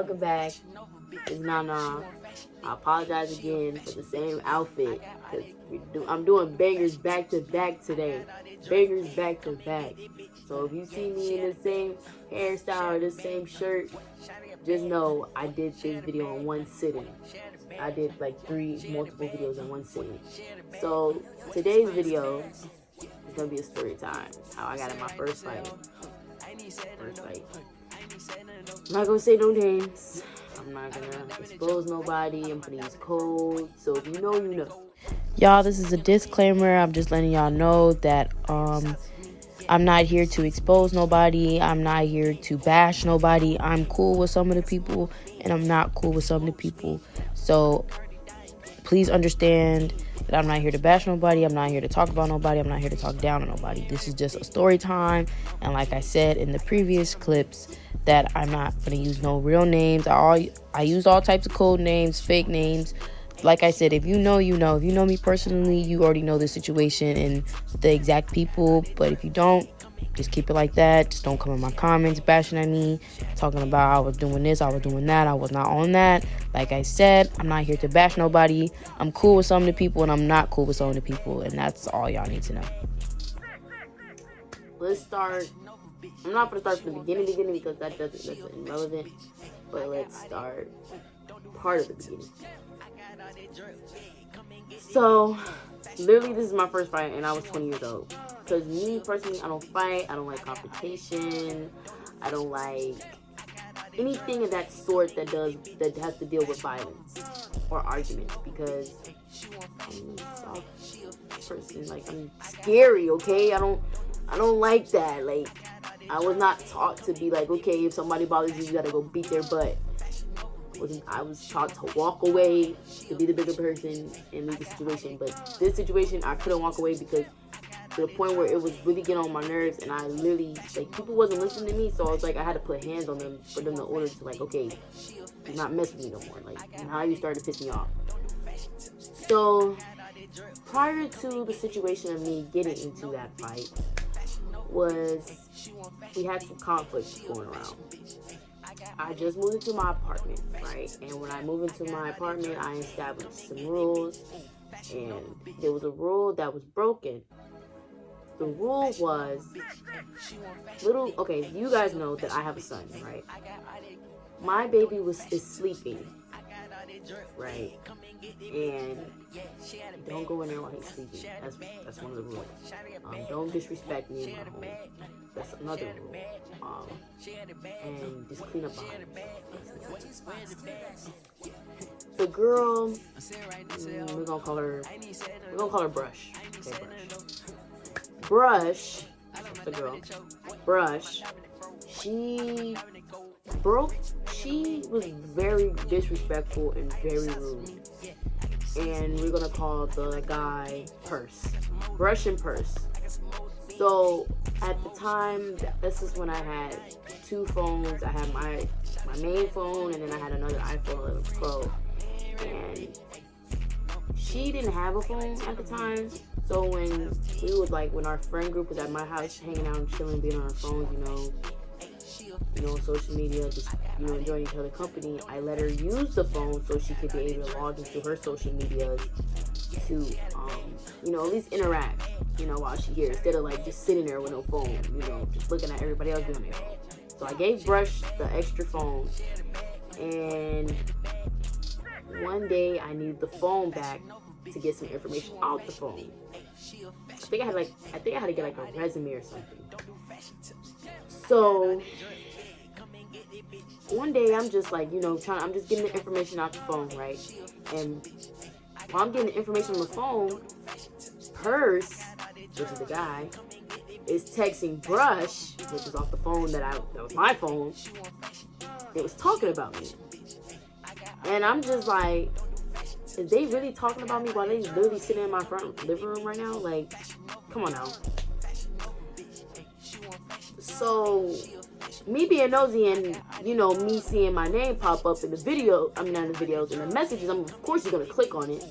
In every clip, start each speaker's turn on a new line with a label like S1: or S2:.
S1: welcome back. It's Nana. I apologize again for the same outfit because I'm doing bangers back to back today. Bangers back to back. So if you see me in the same hairstyle or the same shirt, just know I did this video in one sitting. I did like multiple videos in one sitting. So today's video is gonna be a story time. How I got in my first fight. I'm not gonna say no names. I'm not gonna expose nobody. I'm gonna use code. So if you know, you know. Y'all, this is a disclaimer. I'm just letting y'all know that I'm not here to expose nobody. I'm not here to bash nobody. I'm cool with some of the people and I'm not cool with some of the people. So please understand that I'm not here to bash nobody. I'm not here to talk about nobody. I'm not here to talk down on nobody. This is just a story time. And like I said in the previous clips, that I'm not going to use no real names. I use all types of code names, fake names. Like I said, if you know, you know. If you know me personally, you already know the situation and the exact people. But if you don't, just keep it like that. Just don't come in my comments bashing at me, talking about I was doing this, I was doing that, I was not on that. Like I said, I'm not here to bash nobody. I'm cool with some of the people and I'm not cool with some of the people. And that's all y'all need to know. Let's start. I'm not going to start from the beginning because that's irrelevant. But let's start part of the beginning. So, literally, this is my first fight, and I was 20 years old. Because me, personally, I don't fight. I don't like confrontation. I don't like anything of that sort that has to deal with violence or arguments. Because I'm a soft person. Like, I'm scary, okay? I don't like that. Like, I was not taught to be like, okay, if somebody bothers you, you gotta go beat their butt. I was taught to walk away, to be the bigger person and leave the situation. But this situation, I couldn't walk away because to the point where it was really getting on my nerves, and I literally, like, people wasn't listening to me, so I was like, I had to put hands on them for them to order to, like, okay, do not mess with me no more. Like, now you started to piss me off. So, prior to the situation of me getting into that fight, we had some conflicts going around. I just moved into my apartment, right? And when I moved into my apartment, I established some rules, and there was a rule that was broken. The rule was okay, you guys know that I have a son, right? My baby is sleeping, right? And don't go in there while he's sleeping. That's one of the rules. Don't disrespect me in my home. That's another rule. And just clean up behind yourself. The girl, we're gonna call her Brush. Okay, Brush, the girl. Brush. She was very disrespectful and very rude. And we're gonna call the guy Purse. Brush and Purse. So at the time, this is when I had two phones. I had my main phone, and then I had another iPhone 11 Pro. And she didn't have a phone at the time. So when our friend group was at my house hanging out and chilling, being on our phones, social media, just, enjoying each other's company, I let her use the phone so she could be able to log into her social medias to, at least interact, while she's here, instead of like just sitting there with no phone, just looking at everybody else doing their phone. So I gave Brush the extra phone, and one day I needed the phone back to get some information out the phone. I think I had to get like a resume or something. So one day I'm just like, I'm just getting the information out the phone, right? And while I'm getting the information on the phone, Purse, which is the guy, is texting Brush, which is off the phone that was my phone. It was talking about me. And I'm just like, is they really talking about me while they literally sitting in my front living room right now? Like, come on now. So, me being nosy and, me seeing my name pop up in the video, not in the videos, in the messages, of course you're going to click on it.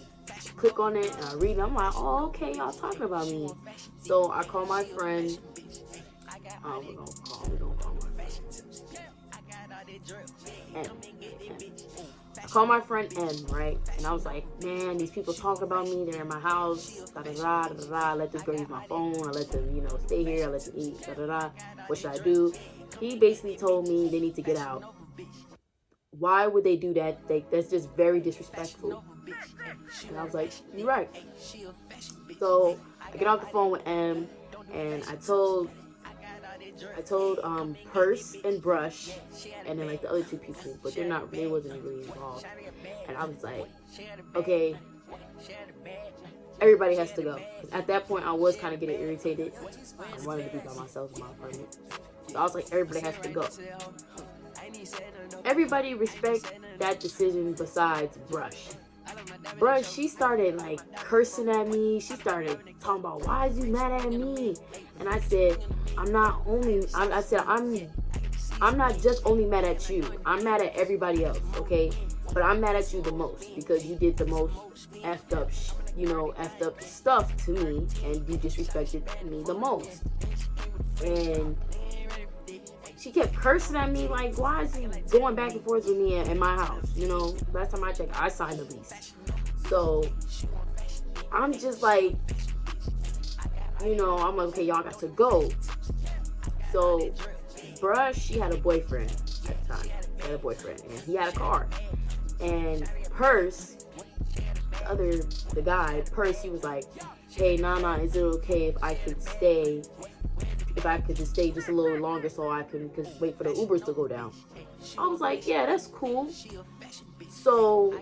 S1: Click on it, and I read it. I'm like, oh, okay, y'all talking about me. So, I call my friend. We're going to call my friend. And called my friend M, right? And I was like, man, these people talk about me. They're in my house. Da da da da da. I let this girl use my phone. I let them, you know, stay here. I let them eat. Da da da. What should I do? He basically told me they need to get out. Why would they do that? That's just very disrespectful. And I was like, you're right. So I get off the phone with M, and I told Purse and Brush, and then like the other two people, but they wasn't really involved. And I was like, okay, everybody has to go. 'Cause at that point I was kind of getting irritated. I wanted to be by myself in my apartment. So I was like, everybody has to go. Everybody respect that decision besides Brush. Bruh, she started like cursing at me. She started talking about, why is you mad at me? And I said, I'm not just only mad at you. I'm mad at everybody else, okay? But I'm mad at you the most because you did the most effed up stuff to me, and you disrespected me the most. And she kept cursing at me like, why is he going back and forth with me in my house? You know, last time I checked, I signed the lease. So I'm just like, you know, I'm like, okay, y'all got to go. So Brush, she had a boyfriend at the time. She had a boyfriend, and he had a car. And Purse, the guy, Purse, he was like, hey, Nana, is it okay if I could stay? If I could just stay just a little longer so I can wait for the Ubers to go down. I was like, yeah, that's cool. So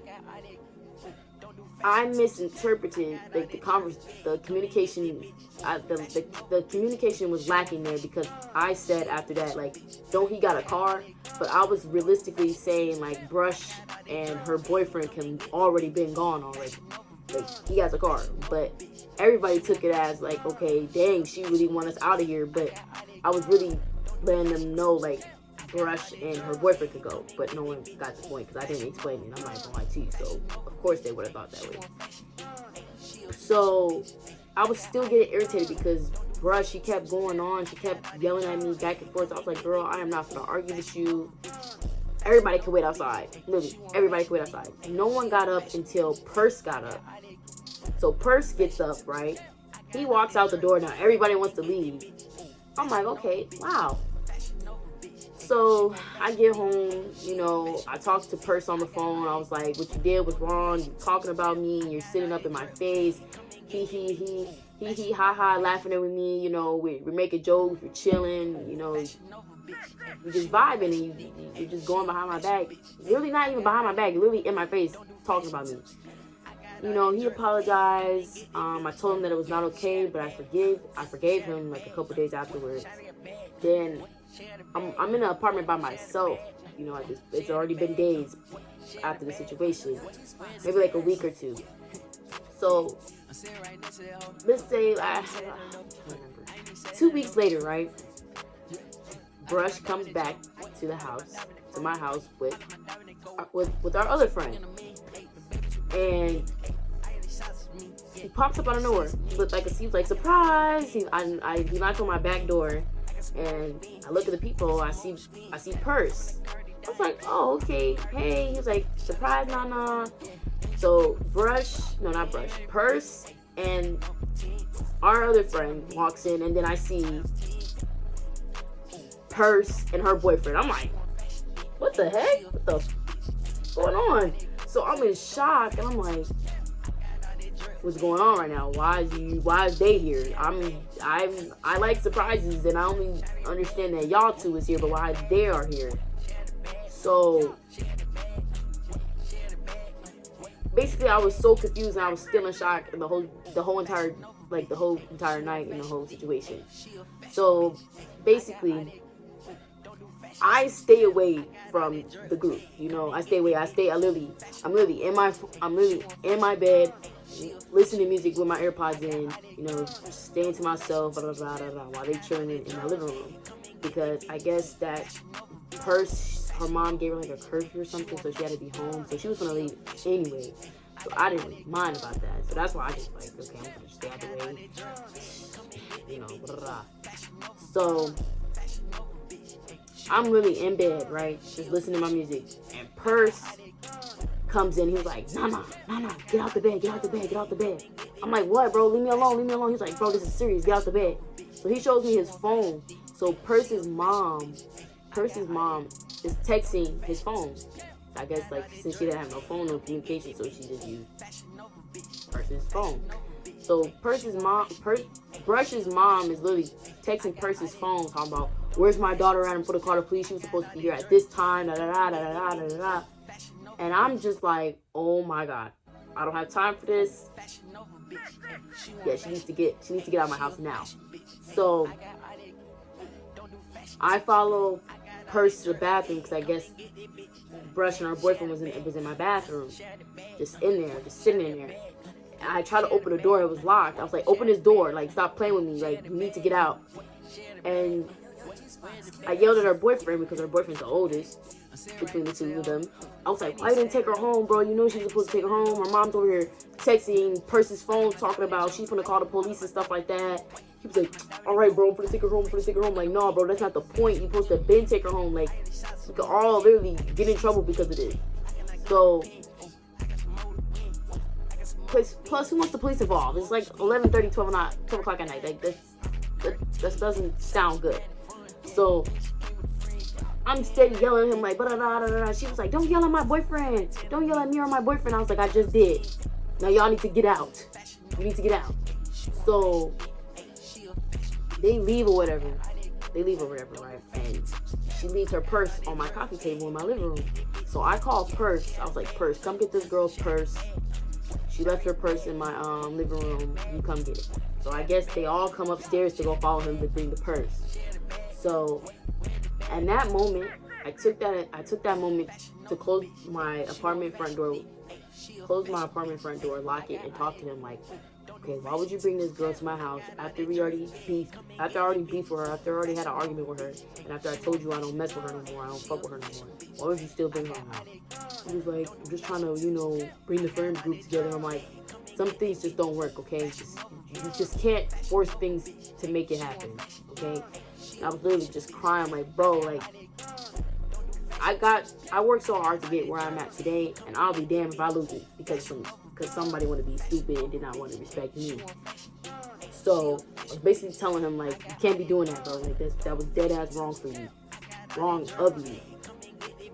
S1: I misinterpreted like the communication. The communication was lacking there because I said after that, like, don't he got a car? But I was realistically saying like Brush and her boyfriend can already been gone already. Like, he has a car. But everybody took it as like, okay, dang, she really want us out of here. But I was really letting them know like Brush and her boyfriend could go, but no one got the point because I didn't explain it. I'm not gonna lie to you, so of course they would have thought that way. So I was still getting irritated because Brush, she kept going on, she kept yelling at me back and forth. I was like, girl, I am not gonna argue with you. Everybody can wait outside. Literally, everybody can wait outside. No one got up until Purse got up. So Purse gets up, right? He walks out the door. Now everybody wants to leave. I'm like, okay, wow. So I get home, you know, I talked to Purse on the phone. I was like, what you did was wrong. You're talking about me and you're sitting up in my face. He, ha ha, laughing at me. You know, we're making jokes, we're chilling, you know, we're just vibing, and you're just going behind my back. Really not even behind my back, you're really in my face talking about me. You know, he apologized. I told him that it was not okay, but I forgave him like a couple days afterwards. Then I'm in an apartment by myself. You know, it's already been days after the situation, maybe like a week or two. So let's say 2 weeks later, right? Brush comes back to the house, to my house with our other friend, and he pops up out of nowhere with like he was like, surprise. He knocked on my back door, and I look at the people. I see Purse. I was like, oh, okay, hey. He was like, surprise, Nana. So Purse and our other friend walks in, and then I see Purse and her boyfriend. I'm like, what the heck? What the going on? So I'm in shock, and I'm like, what's going on right now? Why is they here? I like surprises, and I only understand that y'all two is here, but why they are here? So basically, I was so confused, and I was still in shock the whole entire night in the whole situation. So basically, I stay away from the group. You know, I stay away. I'm literally in my bed, listening to music with my AirPods in. You know, staying to myself, blah, blah, blah, blah, blah, while they chilling in my living room, because I guess that Purse, her mom gave her like a curfew or something, so she had to be home. So she was gonna leave anyway. So I didn't really mind about that. So that's why I just like, okay, I'm gonna stay out the way. You know, blah, blah, blah. So I'm really in bed, right? Just listening to my music. And Purse comes in. He was like, Nana, get out the bed, get out the bed, get out the bed. I'm like, what, bro? Leave me alone, leave me alone. He's like, bro, this is serious. Get out the bed. So he shows me his phone. So Percy's mom is texting his phone. I guess, like, since she didn't have no phone, no communication, so she just used Percy's phone. So Brush's mom is literally texting Percy's phone, talking about, where's my daughter at? I'm for the call to police. She was supposed to be here at this time. Da da da da da da da. And I'm just like, oh my god, I don't have time for this. Yeah, she needs to get out of my house now. So I follow Percy to the bathroom because I guess Brush and her boyfriend was in my bathroom, just in there, just sitting in there. And I tried to open the door, it was locked. I was like, open this door, like, stop playing with me, like, you need to get out. And I yelled at her boyfriend because her boyfriend's the oldest between the two of them. I was like, why you didn't take her home, bro? You know she was supposed to take her home. Her mom's over here texting Percy's phone, talking about she's gonna call the police and stuff like that. He was like, all right, bro, I'm gonna take her home, Like, no, bro, that's not the point. You're supposed to been take her home. Like, we could all literally get in trouble because of this. So, plus, who wants the police involved? It's like 11:30, 12 o'clock at night. Like, that doesn't sound good. So, I'm steady yelling at him, like, da-da-da-da-da. She was like, don't yell at my boyfriend. Don't yell at me or my boyfriend. I was like, I just did. Now y'all need to get out. You need to get out. So, they leave or whatever, right? And she leaves her purse on my coffee table in my living room. So I called Purse. I was like, Purse, come get this girl's purse. She left her purse in my living room. You come get it. So I guess they all come upstairs to go follow him to bring the purse. So, in that moment, I took that moment to close my apartment front door, lock it, and talk to them like, okay, why would you bring this girl to my house after I already beefed with her, after I already had an argument with her, and after I told you I don't mess with her no more, I don't fuck with her no more? Why would you still bring her around? He was like, I'm just trying to, bring the friend group together. I'm like, some things just don't work, okay? You just can't force things to make it happen, okay? And I was literally just crying, I'm like, bro, like, I worked so hard to get where I'm at today, and I'll be damned if I lose it because somebody want to be stupid and did not want to respect me. So I was basically telling him, like, you can't be doing that, bro. Like, that was dead ass wrong for you, wrong of you.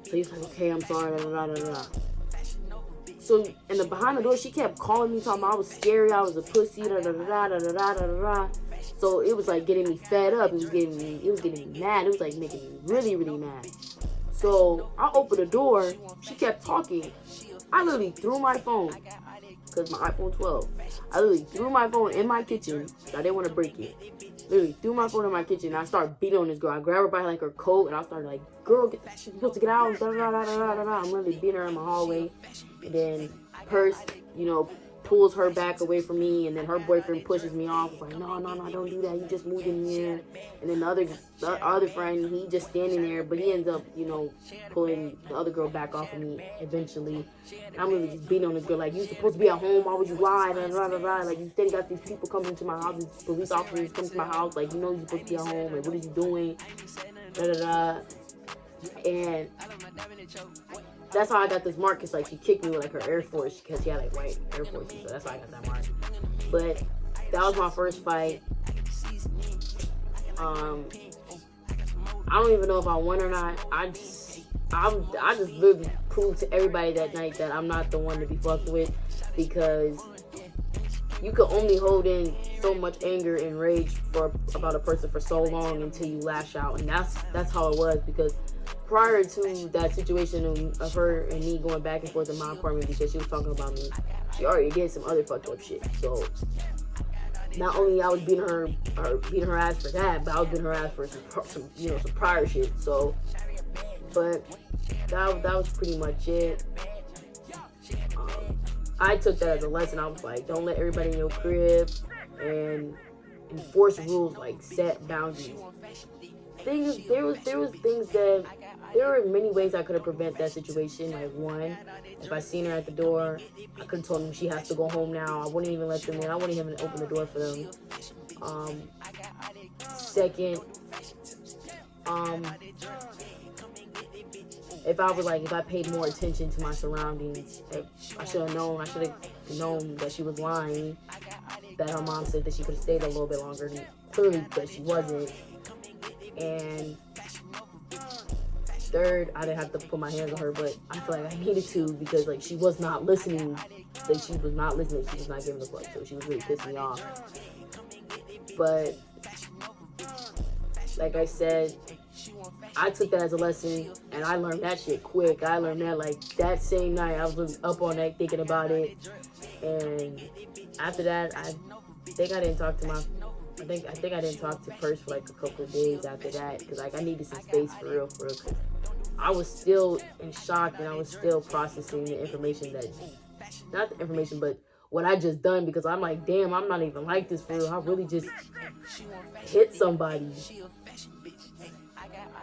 S1: So he's like, okay, I'm sorry, da da da da da. So behind the door, she kept calling me, talking about I was scary, I was a pussy, da da da da da da da da. So it was like getting me fed up. It was getting me mad. It was like making me really, really mad. So I opened the door. She kept talking. I literally threw my phone, because my iPhone 12. I literally threw my phone in my kitchen. I didn't want to break it. Literally threw my phone in my kitchen, and I started beating on this girl. I grabbed her by like her coat, and I started like, girl, you're supposed to get out. Da, da, da, da, da, da. I'm literally beating her in my hallway. And then Purse, pulls her back away from me, and then her boyfriend pushes me off. It's like, no, don't do that. You just moved in here. And then the other friend, he just standing there, but he ends up, pulling the other girl back off of me eventually. And I'm really just beating on this girl, like, you supposed to be at home. Why would you lie? Blah, blah, blah, blah. Like, you steady got these people coming into my house, these police officers coming to my house. Like, you're supposed to be at home. Like, what are you doing? Da, da, da. And that's how I got this mark, because like she kicked me with like her Air Force, because she had like white Air Forces, so that's how I got that mark. But that was my first fight. I don't even know if I won or not. I just literally proved to everybody that night that I'm not the one to be fucked with, because you can only hold in so much anger and rage about a person for so long until you lash out, and that's how it was. Because prior to that situation of her and me going back and forth in my apartment because she was talking about me, she already did some other fucked up shit. So not only I was beating her ass for that, but I was beating her ass for some prior shit. So, but that was pretty much it. I took that as a lesson. I was like, don't let everybody in your crib, and enforce rules, like set boundaries. There were many ways I could have prevented that situation. Like, one, if I seen her at the door, I could have told them she has to go home now. I wouldn't even let them in. I wouldn't even open the door for them. Second, if I paid more attention to my surroundings, I should have known. I should have known that she was lying. That her mom said that she could have stayed a little bit longer. Clearly, but she wasn't. And third, I didn't have to put my hands on her, but I feel like I needed to because like she was not listening. Like she was not listening. She was not giving a fuck. So she was really pissing me off. But like I said, I took that as a lesson, and I learned that shit quick. I learned that like that same night. I was really up all night thinking about it, and after that, I think I didn't talk to I think I didn't talk to Purse for like a couple of days after that, because like I needed some space for real. Cause I was still in shock, and I was still processing the information not the information, but what I just done, because I'm like, damn, I'm not even like this for real. I really just hit somebody.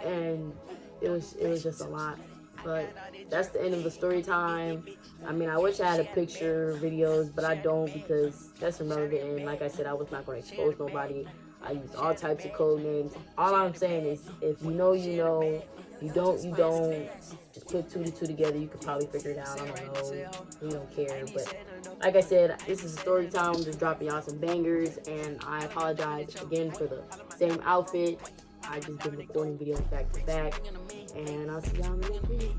S1: And it was just a lot. But that's the end of the story time. I mean, I wish I had a picture, videos, but I don't, because that's irrelevant. And like I said, I was not going to expose nobody. I used all types of code names. All I'm saying is, if you know, you know. You don't, you don't. Just put 2 to 2 together. You could probably figure it out. I don't know. We don't care. But like I said, this is story time. I'm just dropping y'all some bangers. And I apologize again for the same outfit. I just been recording videos back to back. And I'll see y'all in the next video.